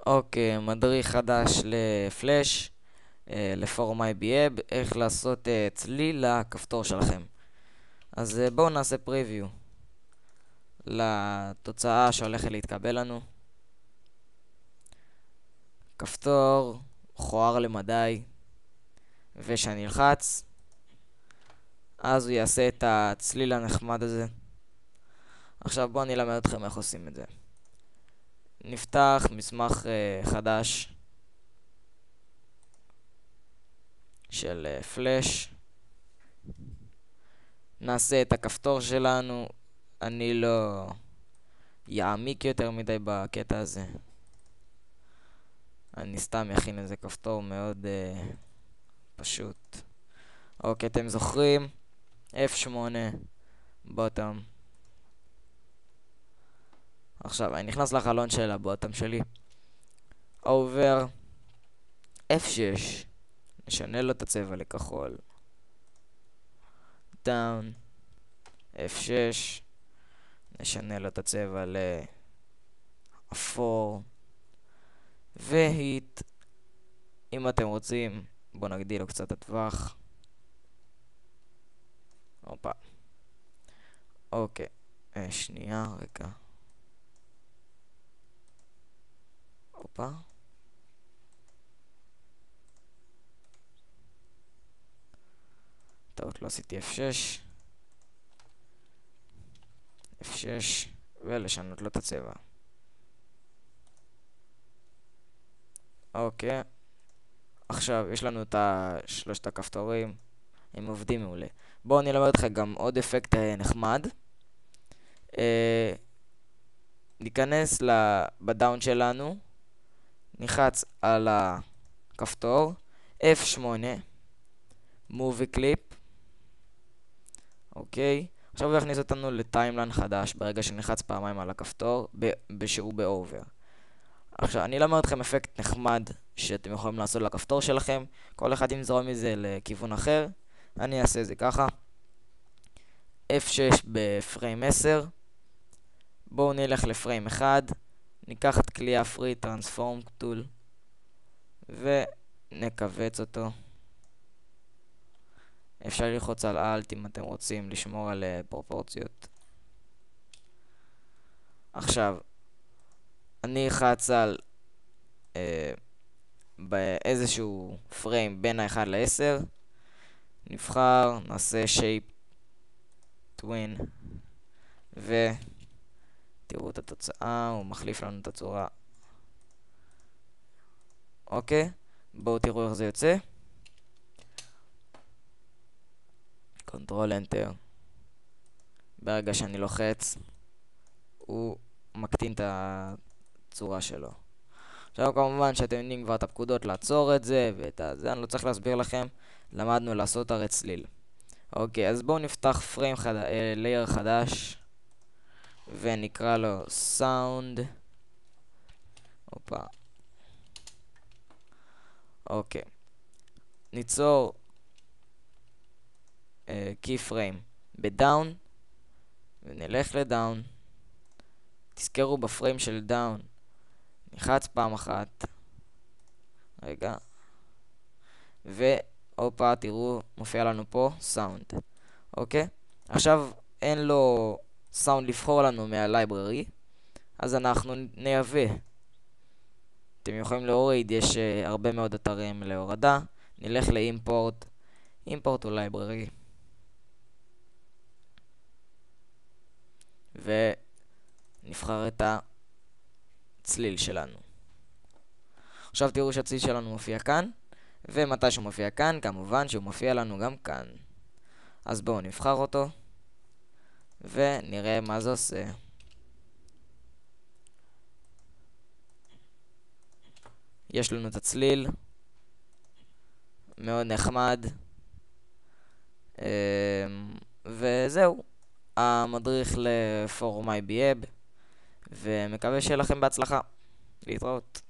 אוקיי, מדריך חדש לפלאש, לפורום IBM, איך לעשות צליל לכפתור שלכם. אז בואו נעשה פריוויו לתוצאה שהולכת להתקבל לנו. כפתור מכוער למדי, ושאני אלחץ, אז הוא יעשה את הצליל הנחמד הזה. עכשיו בואו אני אלמד אתכם איך עושים את זה. נפתח מסמך חדש של פלאש. נעשה את הכפתור שלנו. אני לא יעמיק יותר מדי בקטע הזה. אני סתם אכין איזה כפתור מאוד פשוט. אוקיי, אתם זוכרים? F8 בוטום. עכשיו, אני נכנס לחלון של הבוטום שלי. עובר F6. נשנה לו את הצבע לכחול. דאון. F6. נשנה לו את הצבע לאפור. והיט. אם אתם רוצים, בואו נגדיל לו קצת הטווח. הופה. אוקיי. שנייה, רגע. הופה. טעות, לא עשיתי F6. F6. ולשנות לו את הצבע. אוקיי. עכשיו, יש לנו את שלושת הכפתורים. הם עובדים מעולה. בואו אני אלמד אתכם גם עוד אפקט נחמד. ניכנס בדאון שלנו. נלחץ על הכפתור. F8. מובי קליפ. אוקיי. עכשיו הוא יכניס אותנו לטיימליין חדש ברגע שנלחץ פעמיים על הכפתור שהוא באובר. עכשיו, אני אלמד אתכם אפקט נחמד שאתם יכולים לעשות לכפתור שלכם. כל אחד יזרום מזה לכיוון אחר. אני אעשה את זה ככה. F6 בפריים 10. בואו נלך לפריים 1. ניקח את כלי הפרי טרנספורם טול ונקבץ אותו. אפשר ללחוץ על Alt אם אתם רוצים לשמור על פרופורציות. עכשיו, אני אלחץ על באיזשהו פריים בין ה-1 ל-10. נבחר, נעשה shape twin ותראו את התוצאה, הוא מחליף לנו את הצורה. אוקיי, בואו תראו איך זה יוצא. קונטרול Enter. ברגע שאני לוחץ הוא מקטין את הצורה שלו. עכשיו כמובן שאתם יודעים כבר את הפקודות לעצור את זה ואת זה, אני לא צריך להסביר לכם. למדנו לעשות הרי צליל. אוקיי, אז בואו נפתח פריים לייר חדש ונקרא לו סאונד. הופה. אוקיי, ניצור קי פריים בדאון ונלך לדאון. תזכרו בפריים של דאון נלחץ פעם אחת. רגע. והופה, תראו, מופיע לנו פה סאונד. אוקיי? עכשיו אין לו סאונד לבחור לנו מהלייבררי, אז אנחנו נייבא. אתם יכולים להוריד, יש הרבה מאוד אתרים להורדה. נלך לאימפורט. אימפורט הוא לייבררי. ונבחר את הצליל שלנו. עכשיו תראו שהצליל שלנו מופיע כאן, ומתי שהוא מופיע כאן, כמובן שהוא מופיע לנו גם כאן. אז בואו נבחר אותו, ונראה מה זה עושה. יש לנו את הצליל, מאוד נחמד, וזהו, המדריך לפורום IBM, ומקווה שיהיה לכם בהצלחה. להתראות.